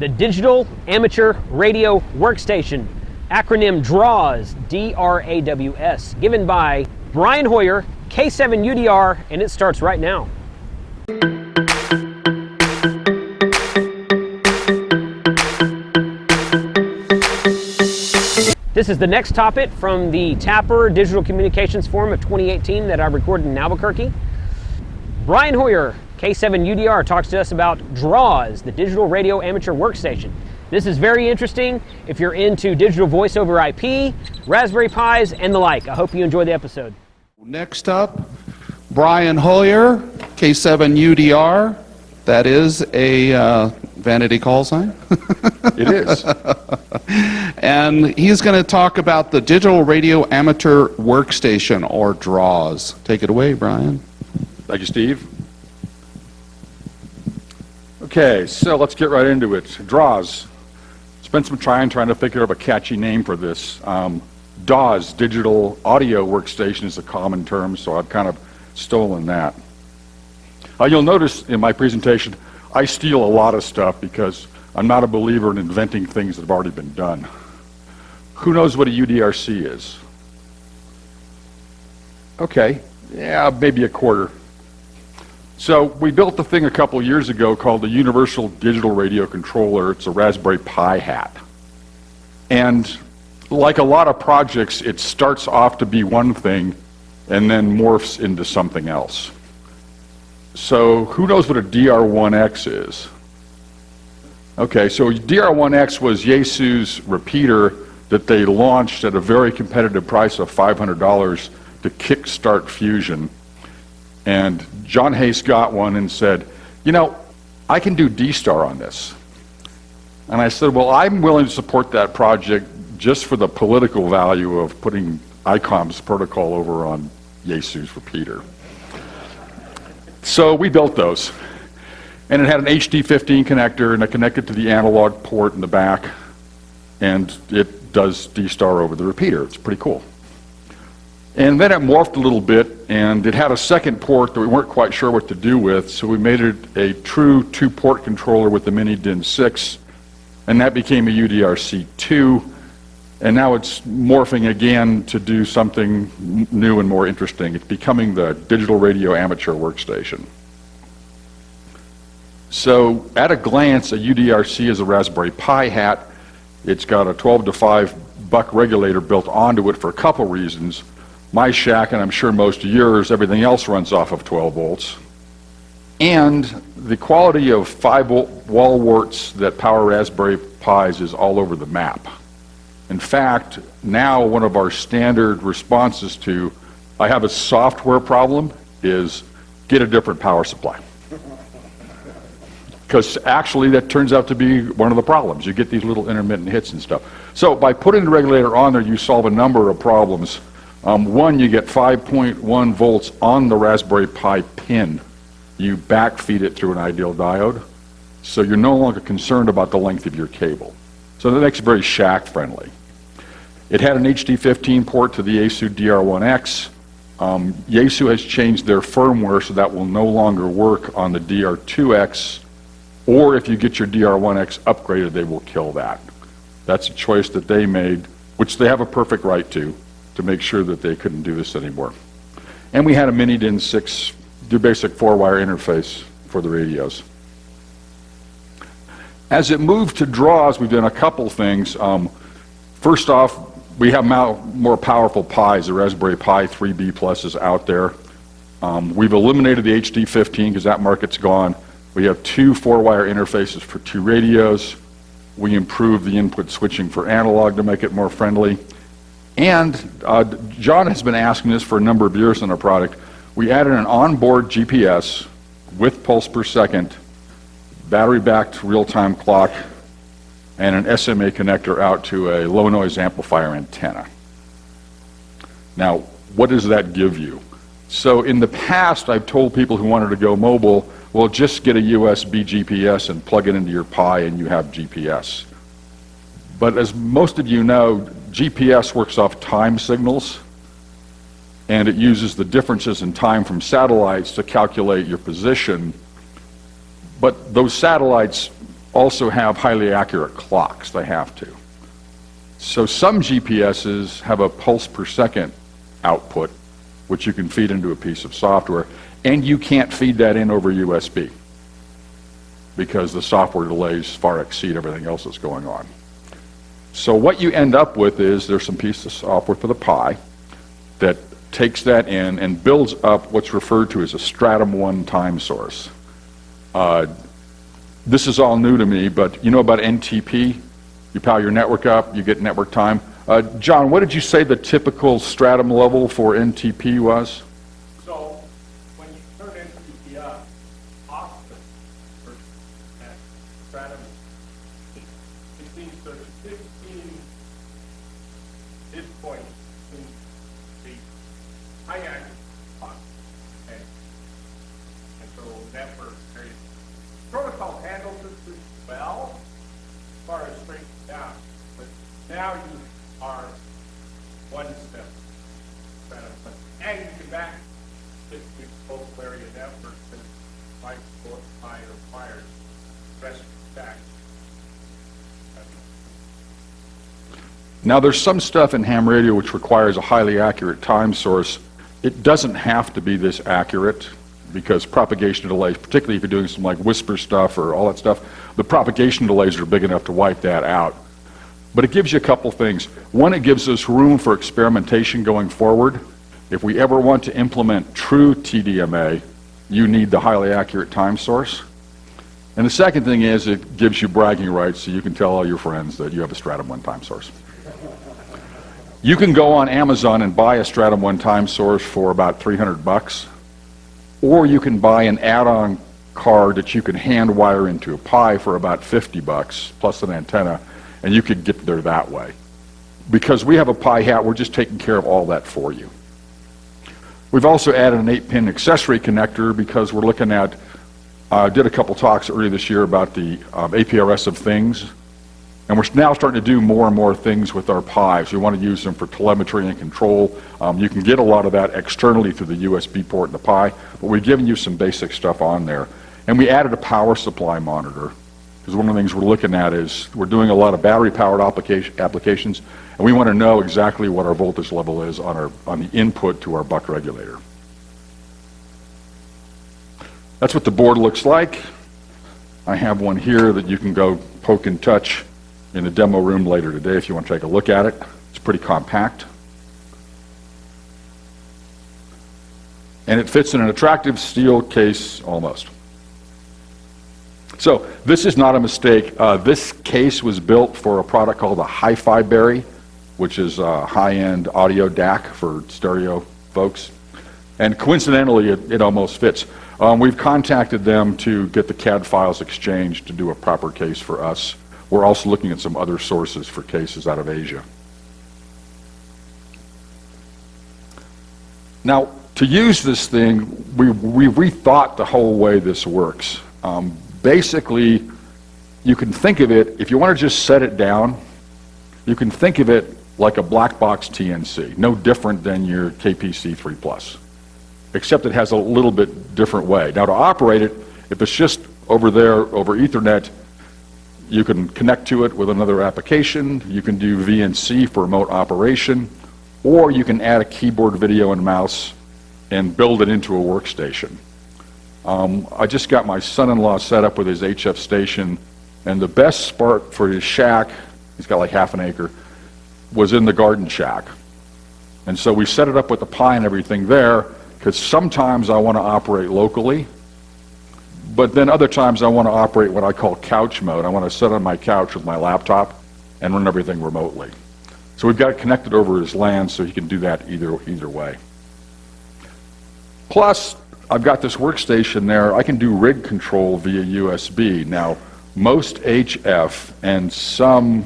the Digital Amateur Radio Workstation, acronym D.R.A.W.S, D.R.A.W.S, given by Bryan Hoyer, K7 UDR, and it starts right now. This is the next topic from the TAPR Digital Communications Forum of 2018 that I recorded in Albuquerque. Bryan Hoyer, K7 UDR, talks to us about D.R.A.W.S, the Digital Radio Amateur Workstation. This is very interesting if you're into digital voice over IP, Raspberry Pis, and the like. I hope you enjoy the episode. Next up, Bryan Hoyer, K7 UDR. That is a vanity call sign. It is. And he's going to talk about the Digital Radio Amateur Workstation, or D.R.A.W.S. Take it away, Bryan. Thank you, Steve. Okay, so let's get right into it. D.R.A.W.S. Spent some time trying to figure out a catchy name for this. DAWS, Digital Audio Workstation, is a common term, so I've kind of stolen that. You'll notice in my presentation, I steal a lot of stuff because I'm not a believer in inventing things that have already been done. Who knows what a UDRC is? Okay, yeah, maybe a quarter. So we built the thing a couple years ago called the Universal Digital Radio Controller. It's a Raspberry Pi hat. And like a lot of projects, it starts off to be one thing and then morphs into something else. So who knows what a D.R.A.W.S is? Okay, so D.R.A.W.S was Yaesu's repeater that they launched at a very competitive price of $500 to kickstart Fusion. And John Hayes got one and said, you know, I can do D-Star on this. And I said, well, I'm willing to support that project just for the political value of putting ICOM's protocol over on Yaesu's repeater. So we built those. And it had an HD15 connector, and it connected to the analog port in the back, and it does D-Star over the repeater. It's pretty cool. And then it morphed a little bit, and it had a second port that we weren't quite sure what to do with, so we made it a true two-port controller with the Mini DIN 6, and that became a UDRC2, and now it's morphing again to do something new and more interesting. It's becoming the Digital Radio Amateur Workstation. So at a glance, a UDRC is a Raspberry Pi hat. It's got a 12 to 5 buck regulator built onto it for a couple reasons. My shack, and I'm sure most of yours, everything else runs off of 12 volts. And the quality of 5-volt wall warts that power Raspberry Pis is all over the map. In fact, now one of our standard responses to, I have a software problem, is get a different power supply. Because actually that turns out to be one of the problems. You get these little intermittent hits and stuff. So by putting the regulator on there, you solve a number of problems. One, you get 5.1 volts on the Raspberry Pi pin. You backfeed it through an ideal diode, so you're no longer concerned about the length of your cable. So that makes it very shack friendly. It had an HD15 port to the Yaesu D.R.A.W.S. Yaesu has changed their firmware so that will no longer work on the D.R.A.W.S, or if you get your D.R.A.W.S upgraded, they will kill that. That's a choice that they made, which they have a perfect right to make sure that they couldn't do this anymore. And we had a Mini DIN 6, do basic 4-wire interface for the radios. As it moved to D.R.A.W.S, we've done a couple things. First off, we have more powerful Pis. The Raspberry Pi 3B Plus is out there. We've eliminated the HD15 because that market's gone. We have 2 4-wire interfaces for 2 radios. We improved the input switching for analog to make it more friendly. And John has been asking this for a number of years on our product. We added an onboard GPS with pulse per second, battery-backed real-time clock, and an SMA connector out to a low-noise amplifier antenna. Now, what does that give you? So in the past, I've told people who wanted to go mobile, well, just get a USB GPS and plug it into your Pi and you have GPS. But as most of you know, GPS works off time signals, and it uses the differences in time from satellites to calculate your position. But those satellites also have highly accurate clocks. They have to. So some GPSs have a pulse per second output, which you can feed into a piece of software, and you can't feed that in over USB because the software delays far exceed everything else that's going on. So what you end up with is there's some piece of software for the Pi that takes that in and builds up what's referred to as a Stratum 1 time source. This is all new to me, but you know about NTP? You power your network up, you get network time. John, what did you say the typical stratum level for NTP was? So when you turn NTP up, off the stratum, it means there's 15 midpoints in the high accuracy clock. Okay? And so network various protocol handles this as well, as far as straight down. But now you are one step better. And you can back it to both area networks and like or required rest back. Now there's some stuff in ham radio which requires a highly accurate time source. It doesn't have to be this accurate because propagation delays, particularly if you're doing some like whisper stuff or all that stuff, the propagation delays are big enough to wipe that out. But it gives you a couple things. One, it gives us room for experimentation going forward. If we ever want to implement true TDMA, you need the highly accurate time source. And the second thing is it gives you bragging rights so you can tell all your friends that you have a Stratum 1 time source. You can go on Amazon and buy a Stratum 1 time source for about $300, or you can buy an add-on card that you can hand wire into a Pi for about $50 plus an antenna, and you could get there that way. Because we have a Pi hat, we're just taking care of all that for you. We've also added an 8-pin accessory connector because we're looking at, did a couple talks earlier this year about the APRS of things, and we're now starting to do more and more things with our Pis. We want to use them for telemetry and control. You can get a lot of that externally through the USB port in the Pi, but we've given you some basic stuff on there. And we added a power supply monitor, because one of the things we're looking at is we're doing a lot of battery-powered applications, and we want to know exactly what our voltage level is on the input to our buck regulator. That's what the board looks like. I have one here that you can go poke and touch in the demo room later today if you want to take a look at it. It's pretty compact. And it fits in an attractive steel case almost. So this is not a mistake. This case was built for a product called a Hi-Fi Berry, which is a high-end audio DAC for stereo folks. And coincidentally, it almost fits. We've contacted them to get the CAD files exchanged to do a proper case for us. We're also looking at some other sources for cases out of Asia. Now, to use this thing, we rethought the whole way this works. Basically, you can think of it, if you want to just set it down, you can think of it like a black box TNC, no different than your KPC3+, except it has a little bit different way. Now to operate it, if it's just over there, over Ethernet, you can connect to it with another application, you can do VNC for remote operation, or you can add a keyboard, video, and mouse and build it into a workstation. I just got my son-in-law set up with his HF station, and the best spot for his shack, he's got like half an acre, was in the garden shack. And so we set it up with the Pi and everything there, because sometimes I want to operate locally, but then other times I want to operate what I call couch mode. I want to sit on my couch with my laptop and run everything remotely. So we've got it connected over his LAN so he can do that either way. Plus, I've got this workstation there. I can do rig control via USB. Now, most HF and some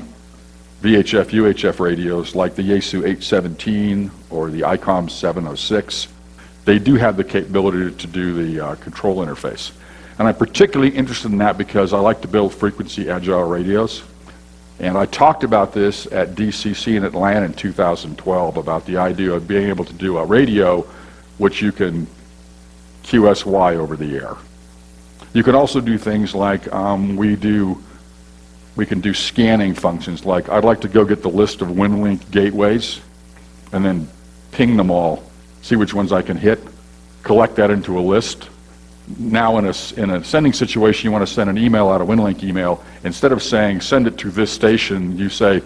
VHF, UHF radios, like the Yaesu 817 or the ICOM 706, they do have the capability to do the control interface. And I'm particularly interested in that because I like to build frequency agile radios. And I talked about this at DCC in Atlanta in 2012 about the idea of being able to do a radio which you can QSY over the air. You can also do things like we do We can do scanning functions, like I'd like to go get the list of WinLink gateways and then ping them all, see which ones I can hit, collect that into a list. Now in a sending situation, you want to send an email out, a WinLink email. Instead of saying, send it to this station, you say,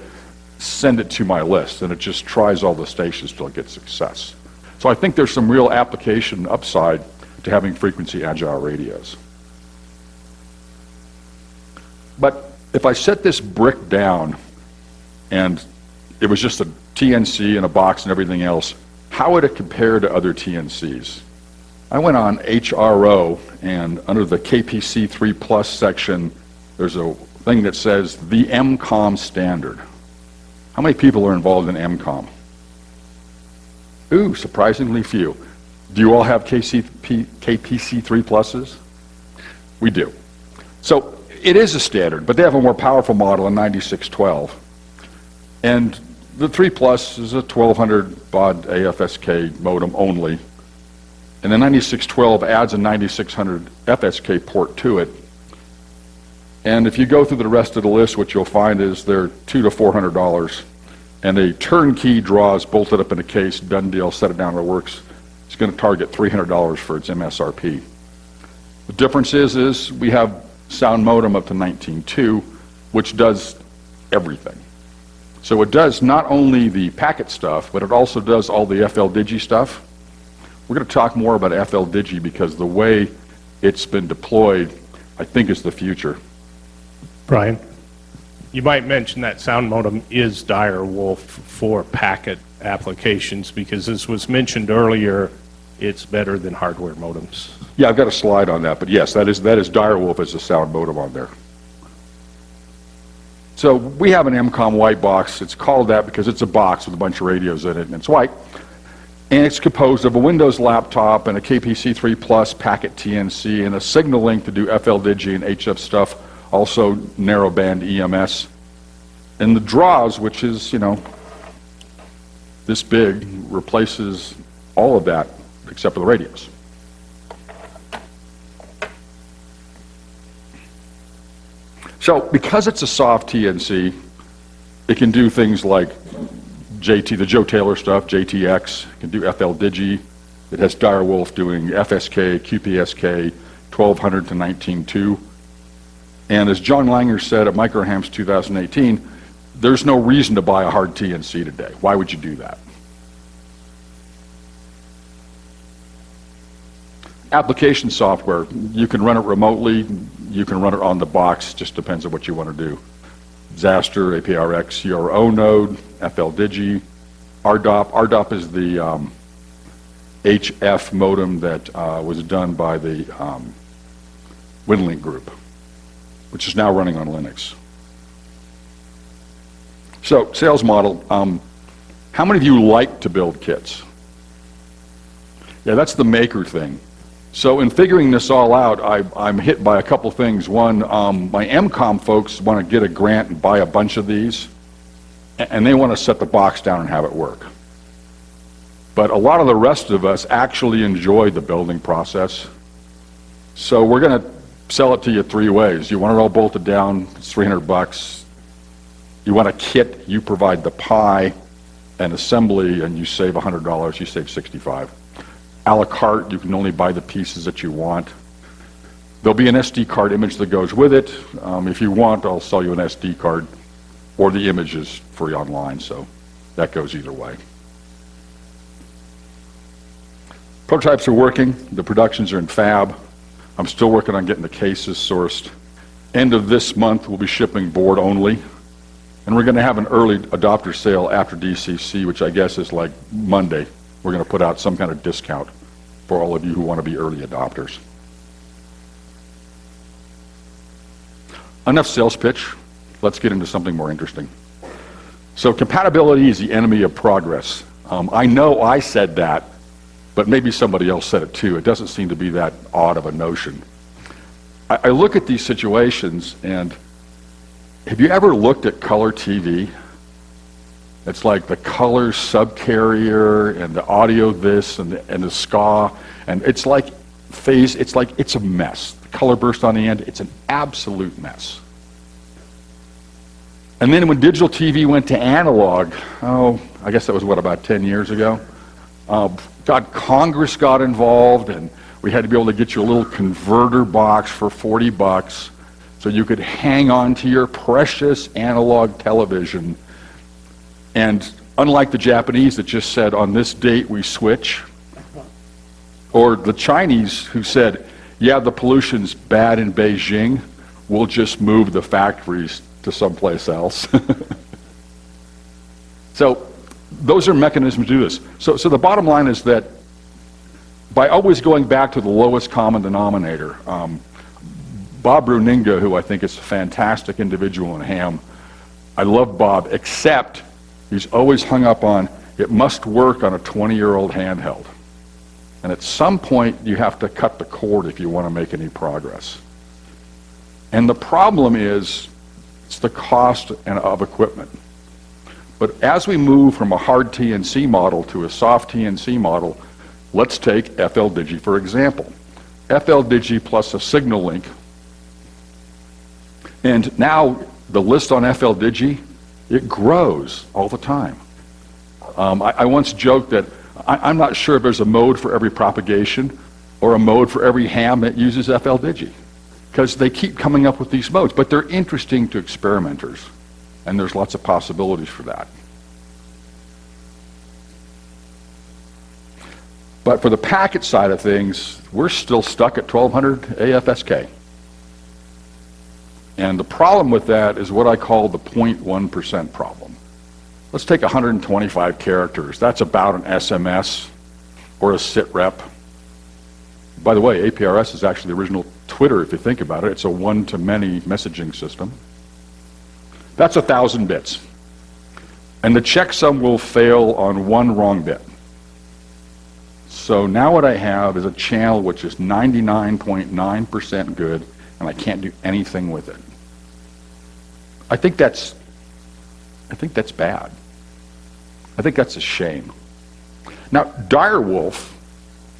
send it to my list, and it just tries all the stations till it gets success. So I think there's some real application upside to having frequency agile radios. But if I set this brick down and it was just a TNC and a box and everything else, how would it compare to other TNCs? I went on HRO, and under the KPC 3+ section, there's a thing that says the Emcomm standard. How many people are involved in Emcomm? Ooh, surprisingly few. Do you all have KPC 3+s? We do. So it is a standard, but they have a more powerful model in 9612. And the 3+ is a 1200 baud AFSK modem only. And the 9612 adds a 9600 FSK port to it. And if you go through the rest of the list, what you'll find is they're $200 to $400. And a turnkey DRAWS bolted up in a case, done deal, set it down where it works. It's going to target $300 for its MSRP. The difference is we have sound modem up to 19.2, which does everything. So it does not only the packet stuff, but it also does all the FLDigi stuff. We're going to talk more about FLDigi because the way it's been deployed, I think, is the future. Brian, you might mention that sound modem is dire-wolf for packet applications because, as was mentioned earlier, it's better than hardware modems. Yeah, I've got a slide on that, but yes, that is dire-wolf as a sound modem on there. So we have an Emcomm White Box. It's called that because it's a box with a bunch of radios in it, and it's white. And it's composed of a Windows laptop and a KPC 3+ packet TNC and a signal link to do FLDigi and HF stuff, also narrowband EMS. And the DRAWS, which is, this big, replaces all of that except for the radios. So because it's a soft TNC, it can do things like the Joe Taylor stuff, JTX, it can do FLDigi. It has dire-wolf doing FSK, QPSK, 1200 to 19.2. And as John Langer said at Microhams 2018, there's no reason to buy a hard TNC today. Why would you do that? Application software, you can run it remotely, you can run it on the box, just depends on what you want to do. Zaster, APRX, your own node, FLDigi, R.D.W.S. R.D.W.S. is the HF modem that was done by the WinLink group, which is now running on Linux. So, sales model, how many of you like to build kits? Yeah, that's the maker thing. So in figuring this all out, I'm hit by a couple things. One, my Emcomm folks want to get a grant and buy a bunch of these, and they want to set the box down and have it work. But a lot of the rest of us actually enjoy the building process. So we're going to sell it to you three ways. You want it all bolted down, it's $300. You want a kit, you provide the pie and assembly, and you save $100, you save $65. A la carte, you can only buy the pieces that you want. There'll be an SD card image that goes with it. If you want, I'll sell you an SD card, or the image is free online, so that goes either way. Prototypes are working, the productions are in fab. I'm still working on getting the cases sourced. End of this month, we'll be shipping board only. And we're going to have an early adopter sale after DCC, which I guess is like Monday. We're going to put out some kind of discount for all of you who want to be early adopters. Enough sales pitch. Let's get into something more interesting. So compatibility is the enemy of progress. I know I said that, but maybe somebody else said it too. It doesn't seem to be that odd of a notion. I look at these situations, and have you ever looked at color TV? It's like the color subcarrier and the audio this and the SCA, and it's like it's a mess. The color burst on the end, it's an absolute mess. And then when digital TV went to analog, I guess that was, about 10 years ago? Congress got involved, and we had to be able to get you a little converter box for $40 so you could hang on to your precious analog television. And unlike the Japanese that just said, on this date we switch, or the Chinese who said, yeah, the pollution's bad in Beijing, we'll just move the factories to someplace else. So those are mechanisms to do this. So the bottom line is that by always going back to the lowest common denominator, Bob Bruninga, who I think is a fantastic individual in ham, I love Bob, except he's always hung up on it must work on a 20-year-old handheld. And at some point, you have to cut the cord if you want to make any progress. And the problem is, it's the cost of equipment. But as we move from a hard TNC model to a soft TNC model, let's take FL-Digi for example. FL-Digi plus a signal link. And now the list on FL-Digi, it grows all the time. I once joked that I'm not sure if there's a mode for every propagation or a mode for every ham that uses FL-Digi, because they keep coming up with these modes, but they're interesting to experimenters, and there's lots of possibilities for that. But for the packet side of things, we're still stuck at 1200 AFSK. And the problem with that is what I call the 0.1% problem. Let's take 125 characters. That's about an SMS or a sitrep. By the way, APRS is actually the original Twitter, if you think about it. It's a one-to-many messaging system. That's 1,000 bits. And the checksum will fail on one wrong bit. So now what I have is a channel which is 99.9% good, and I can't do anything with it. I think that's bad. I think that's a shame. Now, D.R.A.W.S,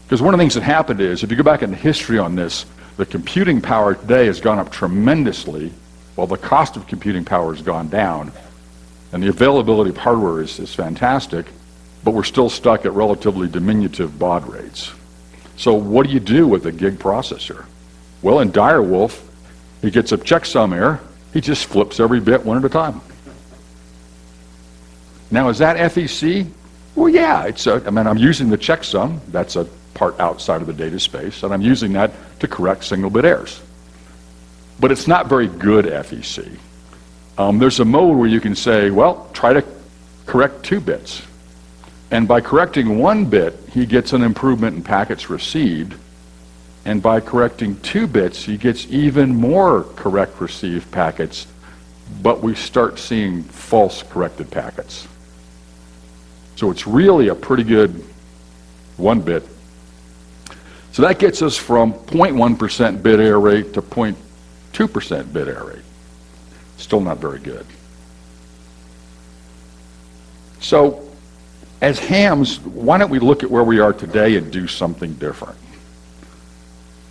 because one of the things that happened is, if you go back in the history on this, the computing power today has gone up tremendously, while the cost of computing power has gone down, and the availability of hardware is fantastic, but we're still stuck at relatively diminutive baud rates. So what do you do with a gig processor? Well, in D.R.A.W.S, he gets a checksum error, he just flips every bit one at a time. Now, is that FEC? Well, yeah, I'm using the checksum, that's a part outside of the data space, and I'm using that to correct single bit errors. But it's not very good FEC. There's a mode where you can say, well, try to correct 2 bits. And by correcting 1 bit, he gets an improvement in packets received. And by correcting 2 bits, he gets even more correct received packets, but we start seeing false corrected packets. So it's really a pretty good 1 bit. So that gets us from 0.1% bit error rate to 0.2% bit error rate. Still not very good. So as hams, why don't we look at where we are today and do something different?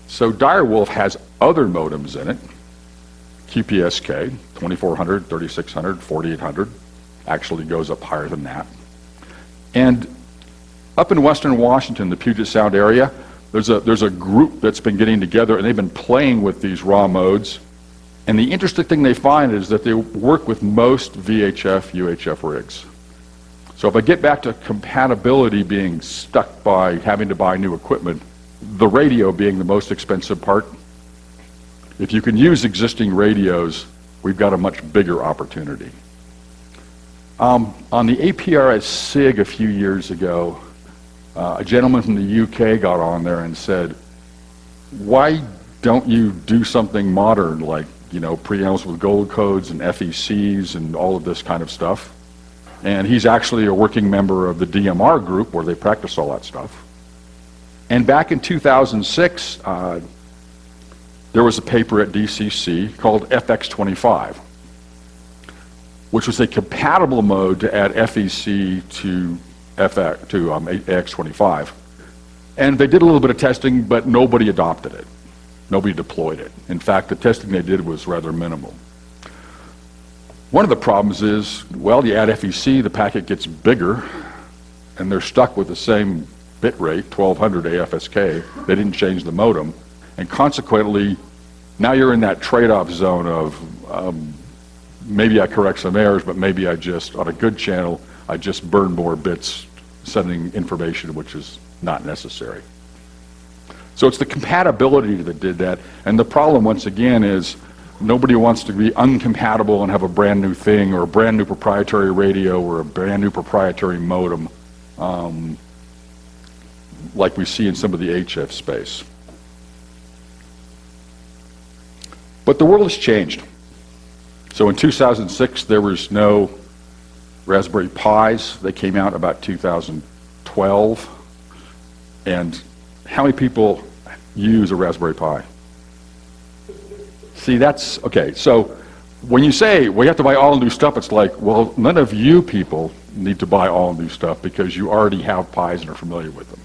So D.R.A.W.S has other modems in it. QPSK, 2400, 3600, 4800, actually goes up higher than that. And up in Western Washington, the Puget Sound area, there's a group that's been getting together, and they've been playing with these raw modes. And the interesting thing they find is that they work with most VHF, UHF rigs. So if I get back to compatibility being stuck by having to buy new equipment, the radio being the most expensive part, if you can use existing radios, we've got a much bigger opportunity. On the APRS SIG a few years ago, a gentleman from the UK got on there and said, why don't you do something modern, like, preamps with gold codes and FECs and all of this kind of stuff? And he's actually a working member of the DMR group where they practice all that stuff. And back in 2006, there was a paper at DCC called FX25, which was a compatible mode to add FEC to AX25. And they did a little bit of testing, but nobody adopted it. Nobody deployed it. In fact, the testing they did was rather minimal. One of the problems is, well, you add FEC, the packet gets bigger, and they're stuck with the same bit rate, 1200 AFSK. They didn't change the modem, and consequently, now you're in that trade-off zone of maybe I correct some errors, but maybe I just, on a good channel, I just burn more bits sending information which is not necessary. So it's the compatibility that did that, and the problem once again is nobody wants to be uncompatible and have a brand new thing or a brand new proprietary radio or a brand new proprietary modem like we see in some of the HF space. But the world has changed. So in 2006, there was no Raspberry Pis. They came out about 2012. And how many people use a Raspberry Pi? See, that's, okay, so when you say, well, you have to buy all new stuff, it's like, well, none of you people need to buy all new stuff because you already have Pis and are familiar with them.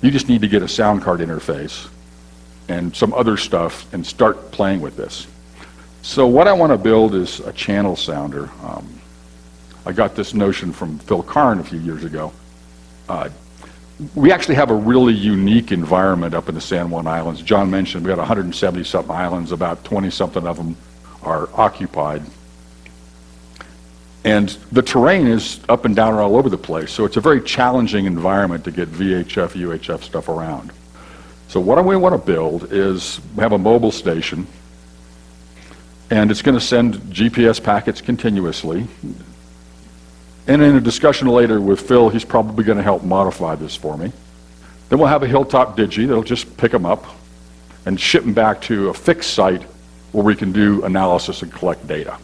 You just need to get a sound card interface and some other stuff and start playing with this. So what I want to build is a channel sounder. I got this notion from Phil Karn a few years ago. We actually have a really unique environment up in the San Juan Islands. John mentioned we got 170-something islands, about 20-something of them are occupied. And the terrain is up and down and all over the place, so it's a very challenging environment to get VHF, UHF stuff around. So what we want to build is have a mobile station, and it's going to send GPS packets continuously. And in a discussion later with Phil, he's probably going to help modify this for me. Then we'll have a Hilltop Digi that'll just pick them up and ship them back to a fixed site where we can do analysis and collect data.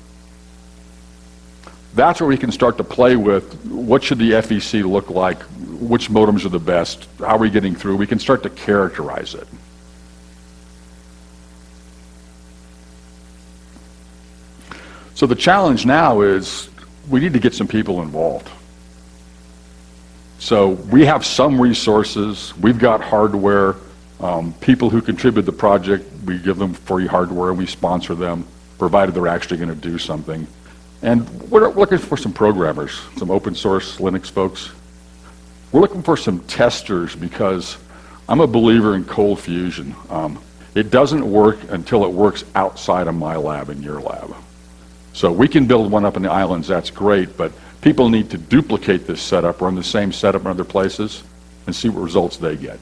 That's where we can start to play with what should the FEC look like, which modems are the best, how are we getting through. We can start to characterize it. So the challenge now is we need to get some people involved. So we have some resources, we've got hardware, people who contribute to the project, we give them free hardware, we sponsor them, provided they're actually going to do something. And we're looking for some programmers, some open source Linux folks. We're looking for some testers because I'm a believer in cold fusion. It doesn't work until it works outside of my lab and your lab. So we can build one up in the islands, that's great, but people need to duplicate this setup, run the same setup in other places, and see what results they get.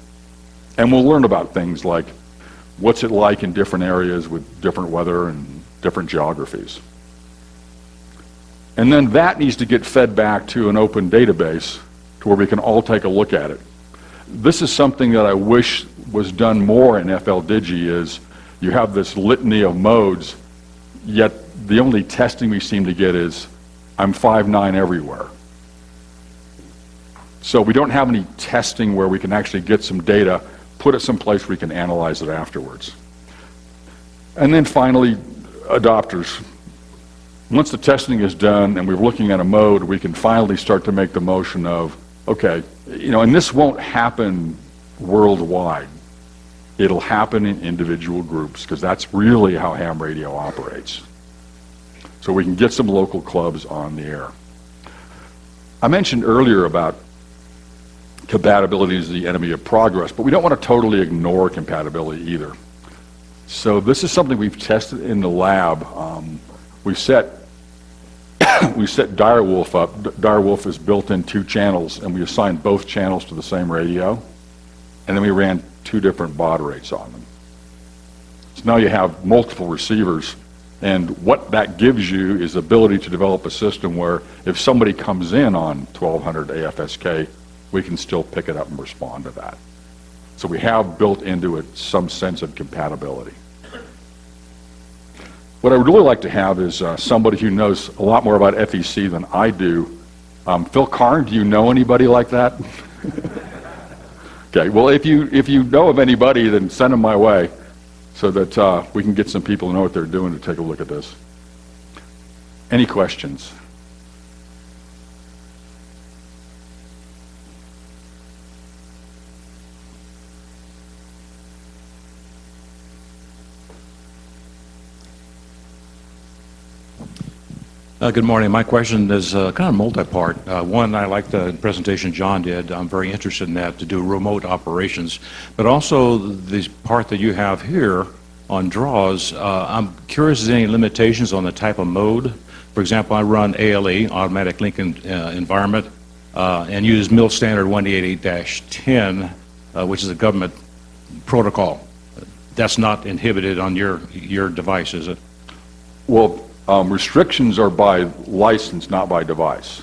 And we'll learn about things like what's it like in different areas with different weather and different geographies. And then that needs to get fed back to an open database to where we can all take a look at it. This is something that I wish was done more in FL Digi is you have this litany of modes, yet the only testing we seem to get is I'm 5.9 everywhere. So we don't have any testing where we can actually get some data, put it someplace where we can analyze it afterwards. And then finally, adopters. Once the testing is done and we're looking at a mode, we can finally start to make the motion of, okay, you know, and this won't happen worldwide. It'll happen in individual groups because that's really how ham radio operates. So we can get some local clubs on the air. I mentioned earlier about compatibility is the enemy of progress, but we don't want to totally ignore compatibility either. So this is something we've tested in the lab. We set D.R.A.W.S up. D.R.A.W.S is built in 2 channels, and we assigned both channels to the same radio, and then we ran 2 different baud rates on them. So now you have multiple receivers, and what that gives you is the ability to develop a system where if somebody comes in on 1200 AFSK, we can still pick it up and respond to that. So we have built into it some sense of compatibility. What I would really like to have is somebody who knows a lot more about FEC than I do. Phil Karn, do you know anybody like that? Okay, well if you know of anybody, then send them my way so that we can get some people who know what they're doing to take a look at this. Any questions? Good morning. My question is kind of multi-part. One, I like the presentation John did. I'm very interested in that, to do remote operations. But also the part that you have here on draws, I'm curious if there's any limitations on the type of mode. For example, I run ALE, Automatic Link Environment, and use MIL Standard 188-10, which is a government protocol. That's not inhibited on your device, is it? Well, restrictions are by license, not by device.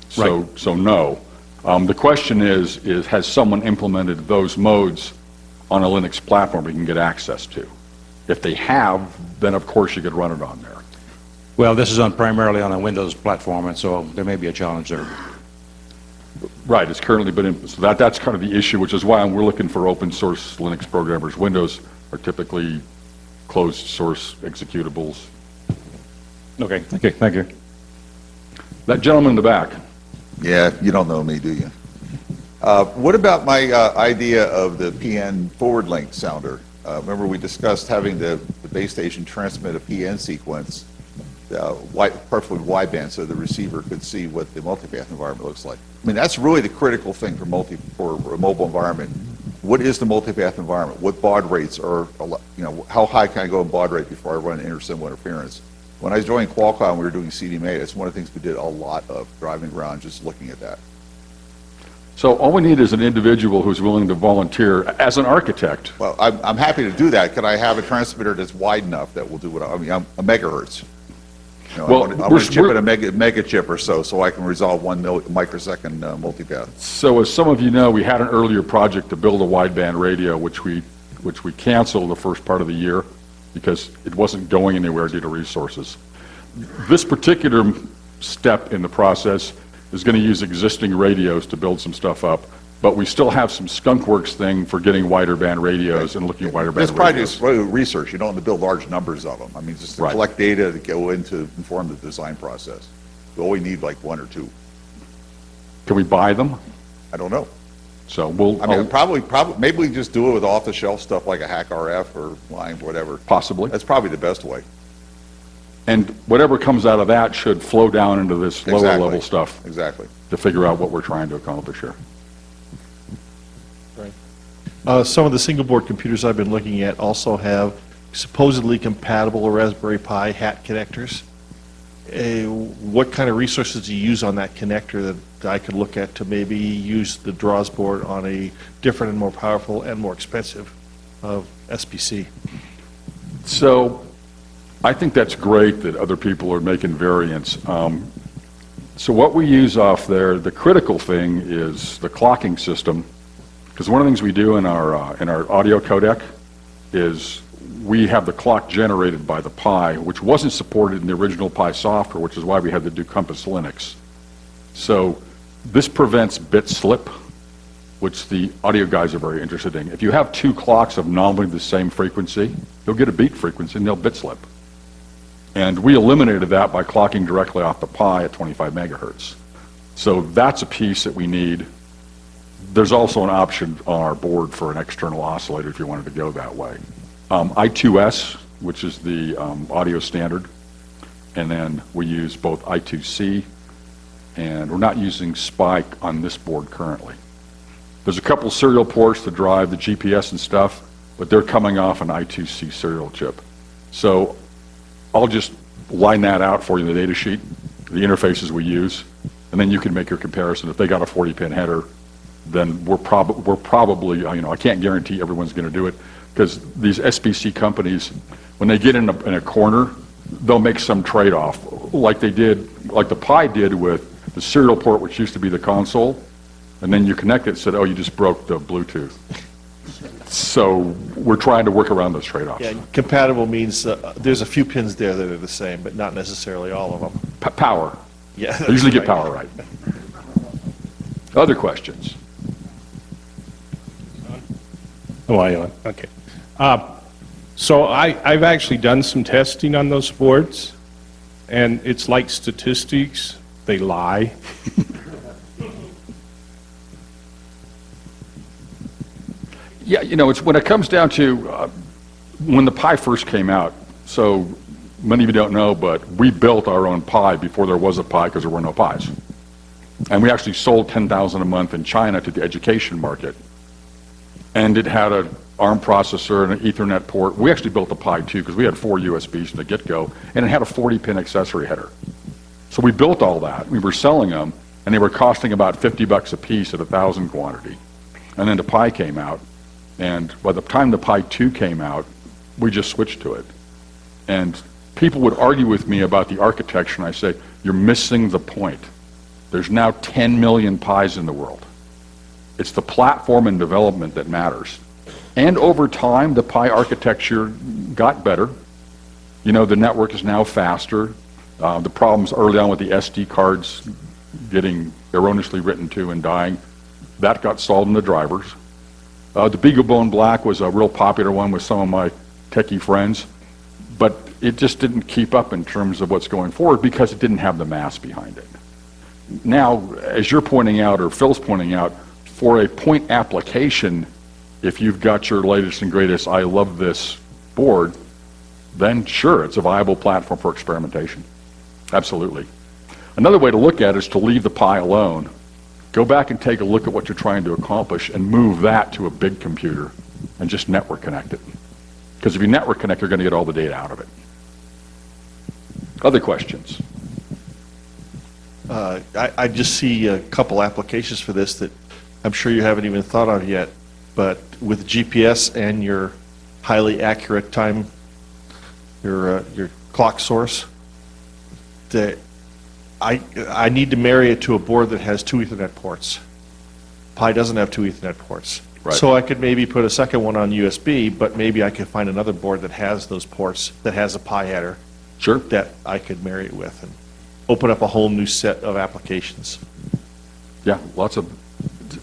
So, Right. so no. The question is has someone implemented those modes on a Linux platform we can get access to? If they have, then of course you could run it on there. Well, this is primarily on a Windows platform, and so there may be a challenge there. Right, it's currently been, so that's kind of the issue, which is why we're looking for open source Linux programmers. Windows are typically closed source executables. Okay, thank you. That gentleman in the back. Yeah, you don't know me, do you? What about my idea of the PN forward link sounder? Remember we discussed having the base station transmit a PN sequence, preferably wideband, so the receiver could see what the multipath environment looks like. I mean, that's really the critical thing for a mobile environment. What is the multipath environment? What baud rates are, how high can I go in baud rate before I run intersymbol interference? When I joined Qualcomm, we were doing CDMA. That's one of the things we did a lot of, driving around just looking at that. So all we need is an individual who's willing to volunteer as an architect. Well, I'm happy to do that. Could I have a transmitter that's wide enough that will do what I'm a megahertz? Well, I want to chip in a mega chip or so I can resolve 1 microsecond multipath. So as some of you know, we had an earlier project to build a wideband radio, which we canceled the first part of the year because it wasn't going anywhere due to resources. This particular step in the process is going to use existing radios to build some stuff up, but we still have some skunkworks thing for getting wider band radios and looking at wider band It's probably radios. just research. You don't have to build large numbers of them. I mean, just to Right. collect data to go in to inform the design process. We only need like 1 or 2. Can we buy them? I don't know. So we'll I mean, probably, maybe we just do it with off-the-shelf stuff like a Hack RF or Line, whatever. possibly. That's probably the best way. And whatever comes out of that should flow down into this lower Exactly. level stuff Exactly. to figure out what we're trying to accomplish here. Some of the single board computers I've been looking at also have supposedly compatible Raspberry Pi hat connectors. What kind of resources do you use on that connector that I could look at to maybe use the DRAWS board on a different and more powerful and more expensive SPC? So I think that's great that other people are making variants. So what we use off there, the critical thing is the clocking system, because one of the things we do in our audio codec is we have the clock generated by the Pi, which wasn't supported in the original Pi software, which is why we had to do Compass Linux. So this prevents bit slip, which the audio guys are very interested in. If you have 2 clocks of nominally the same frequency, you'll get a beat frequency and they'll bit slip. And we eliminated that by clocking directly off the Pi at 25 megahertz. So that's a piece that we need. There's also an option on our board for an external oscillator if you wanted to go that way. I2S, which is the audio standard, and then we use both I2C, and we're not using Spike on this board currently. There's a couple serial ports to drive the GPS and stuff, but they're coming off an I2C serial chip. So I'll just line that out for you in the data sheet, the interfaces we use, and then you can make your comparison. If they got a 40-pin header, then we're probably, I can't guarantee everyone's going to do it, because these SBC companies, when they get in a corner, they'll make some trade-off, like they did, like the Pi did with the serial port, which used to be the console, and then you connect it, said, oh, you just broke the Bluetooth. So we're trying to work around those trade-offs. Yeah, compatible means there's a few pins there that are the same, but not necessarily all of them. Power. Yeah, I usually get right. power right. Other questions? Oh, I on? Okay. So I've actually done some testing on those boards, and it's like statistics. They lie. Yeah, it's when it comes down to when the Pi first came out, so many of you don't know, but we built our own Pi before there was a Pi because there were no Pis. And we actually sold 10,000 a month in China to the education market. And it had an ARM processor and an Ethernet port. We actually built the Pi too because we had 4 USBs from the get-go, and it had a 40-pin accessory header. So we built all that. We were selling them, and they were costing about $50 a piece at 1,000 quantity. And then the Pi came out, and by the time the Pi 2 came out, we just switched to it. And people would argue with me about the architecture, and I say, you're missing the point. There's now 10 million Pis in the world. It's the platform and development that matters. And over time, the Pi architecture got better. You know, the network is now faster. The problems early on with the SD cards getting erroneously written to and dying, that got solved in the drivers. The BeagleBone Black was a real popular one with some of my techie friends, but it just didn't keep up in terms of what's going forward because it didn't have the mass behind it. Now, as you're pointing out, or Phil's pointing out, for a point application, if you've got your latest and greatest I love this board, then sure, it's a viable platform for experimentation. Absolutely. Another way to look at it is to leave the Pi alone. Go back and take a look at what you're trying to accomplish and move that to a big computer and just network connect it. Because if you network connect, you're going to get all the data out of it. Other questions? I just see a couple applications for this that I'm sure you haven't even thought of yet, but with GPS and your highly accurate time, your clock source, I need to marry it to a board that has 2 Ethernet ports. Pi doesn't have 2 Ethernet ports. Right. So I could maybe put a second one on USB, but maybe I could find another board that has those ports, that has a Pi header. Sure. That I could marry it with and open up a whole new set of applications. Yeah, lots of.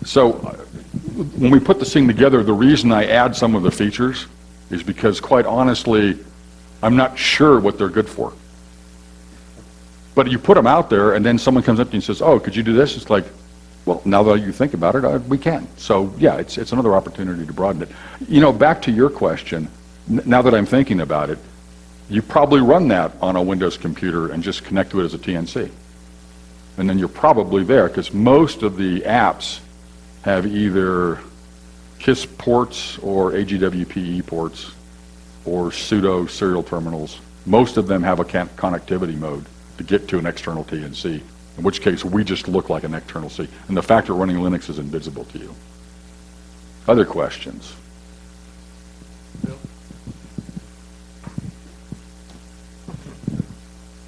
So when we put this thing together, the reason I add some of the features is because, quite honestly, I'm not sure what they're good for. But you put them out there, and then someone comes up to you and says, oh, could you do this? It's like, well, now that you think about it, we can. So yeah, it's another opportunity to broaden it. You know, back to your question, now that I'm thinking about it, you probably run that on a Windows computer and just connect to it as a TNC. And then you're probably there, because most of the apps have either KISS ports or AGWPE ports or pseudo serial terminals. Most of them have a connectivity mode to get to an external TNC, in which case we just look like an external C. And the fact that running Linux is invisible to you. Other questions?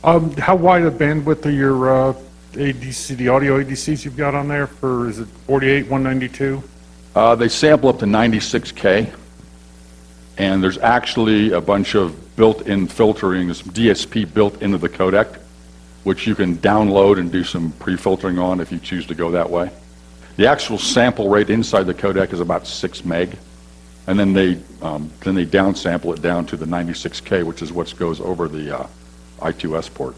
How wide a bandwidth are your ADC, the audio ADCs you've got on there for, is it 48, 192? They sample up to 96K, and there's actually a bunch of built-in filtering, this DSP built into the codec, which you can download and do some pre-filtering on if you choose to go that way. The actual sample rate inside the codec is about 6 meg, and then they downsample it down to the 96K, which is what goes over the I2S port.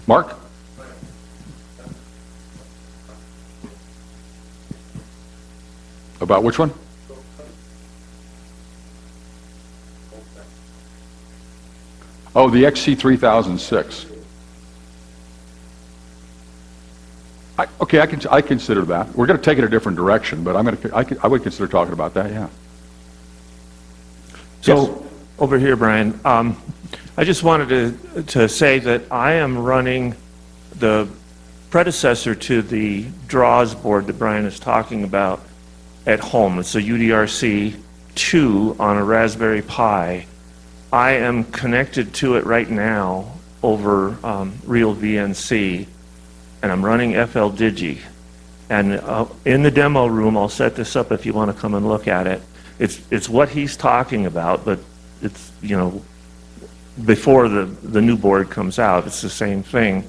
Mark? About which one? Oh, the XC3006. Okay, I consider that. We're going to take it a different direction, but I would consider talking about that. Yeah. So Yes. over here, Brian, I just wanted to say that I am running the predecessor to the D.R.A.W.S board that Brian is talking about at home. It's a UDRC 2 on a Raspberry Pi. I am connected to it right now over Real VNC, and I'm running FL Digi. And in the demo room, I'll set this up if you want to come and look at it. It's what he's talking about, but it's, you know, before the new board comes out, it's the same thing.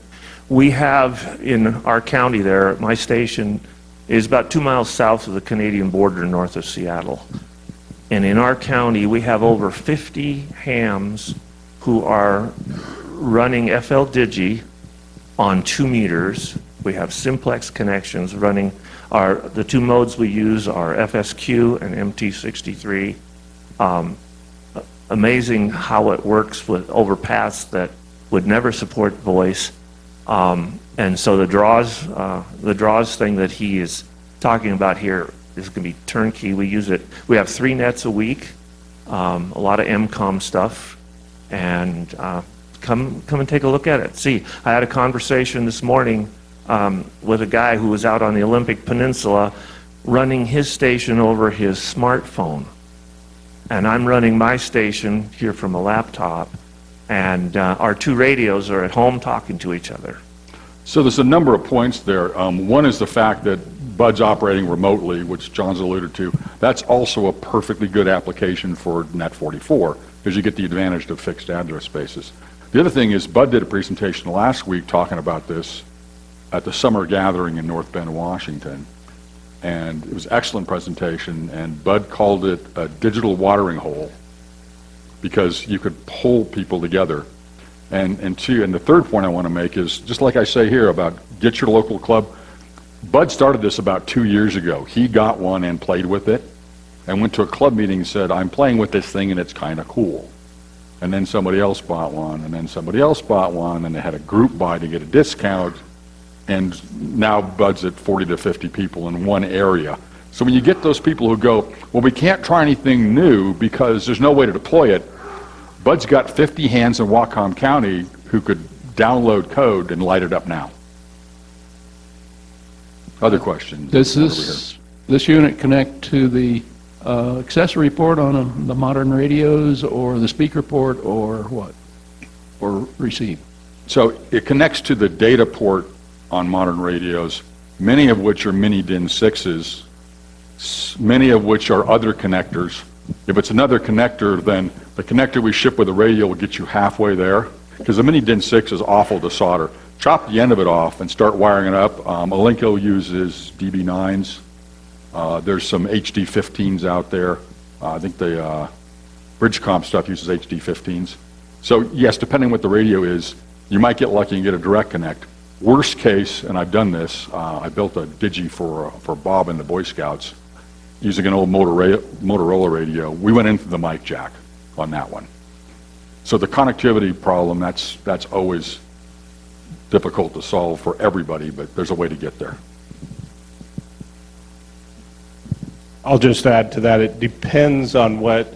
We have in our county there, my station is about 2 miles south of the Canadian border north of Seattle. And in our county, we have over 50 hams who are running FL Digi on 2 meters. We have simplex connections running The two modes we use are FSQ and MT63. Amazing how it works with overpaths that would never support voice. And so the draws thing that he is talking about here is going to be turnkey. We use it. We have 3 nets a week, a lot of Emcomm stuff, and come and take a look at it. See, I had a conversation this morning with a guy who was out on the Olympic Peninsula running his station over his smartphone. And I'm running my station here from a laptop, and our 2 radios are at home talking to each other. So there's a number of points there. One is the fact that Bud's operating remotely, which John's alluded to. That's also a perfectly good application for Net 44, because you get the advantage of fixed address spaces. The other thing is Bud did a presentation last week talking about this at the summer gathering in North Bend, Washington. And it was an excellent presentation, and Bud called it a digital watering hole because you could pull people together. And the third point I want to make is, just like I say here about get your local club, Bud started this about 2 years ago. He got one and played with it and went to a club meeting and said, I'm playing with this thing and it's kind of cool. And then somebody else bought one, and then somebody else bought one, and they had a group buy to get a discount. And now Bud's at 40 to 50 people in one area. So when you get those people who go, well, we can't try anything new because there's no way to deploy it, Bud's got 50 hands in Whatcom County who could download code and light it up now. Other questions? Does this unit connect to the accessory port on the modern radios, or the speaker port, or what? Or receive? So it connects to the data port on modern radios, many of which are mini DIN 6s, many of which are other connectors. If it's another connector, then the connector we ship with the radio will get you halfway there, because the mini DIN 6 is awful to solder. Chop the end of it off and start wiring it up. Alinco uses DB9s. There's some HD15s out there. I think the Bridgecom stuff uses HD15s. So yes, depending what the radio is, you might get lucky and get a direct connect. Worst case, and I've done this, I built a Digi for Bob and the Boy Scouts using an old Motorola radio. We went into the mic jack on that one. So the connectivity problem, that's always difficult to solve for everybody, but there's a way to get there. I'll just add to that, it depends on what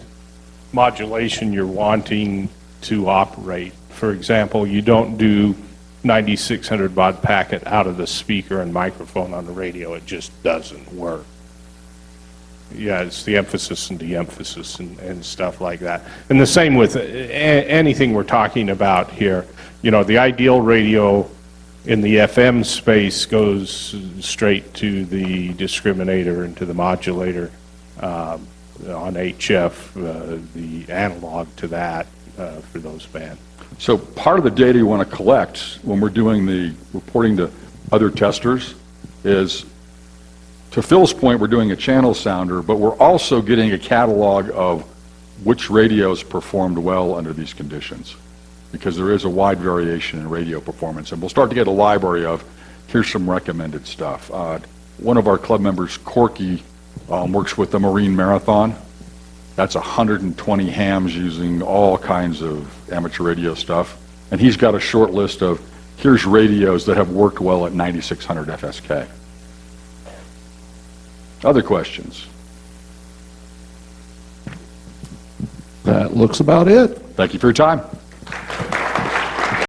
modulation you're wanting to operate. For example, you don't do 9600 baud packet out of the speaker and microphone on the radio. It just doesn't work. Yeah, it's the emphasis and de-emphasis and stuff like that. And the same with anything we're talking about here. You know, the ideal radio in the FM space goes straight to the discriminator and to the modulator on HF, the analog to that for those bands. So part of the data you want to collect when we're doing the reporting to other testers is, to Phil's point, we're doing a channel sounder, but we're also getting a catalog of which radios performed well under these conditions, because there is a wide variation in radio performance. And we'll start to get a library of, here's some recommended stuff. One of our club members, Corky, works with the Marine Marathon. That's 120 hams using all kinds of amateur radio stuff. And he's got a short list of, here's radios that have worked well at 9600 FSK. Other questions? That looks about it. Thank you for your time.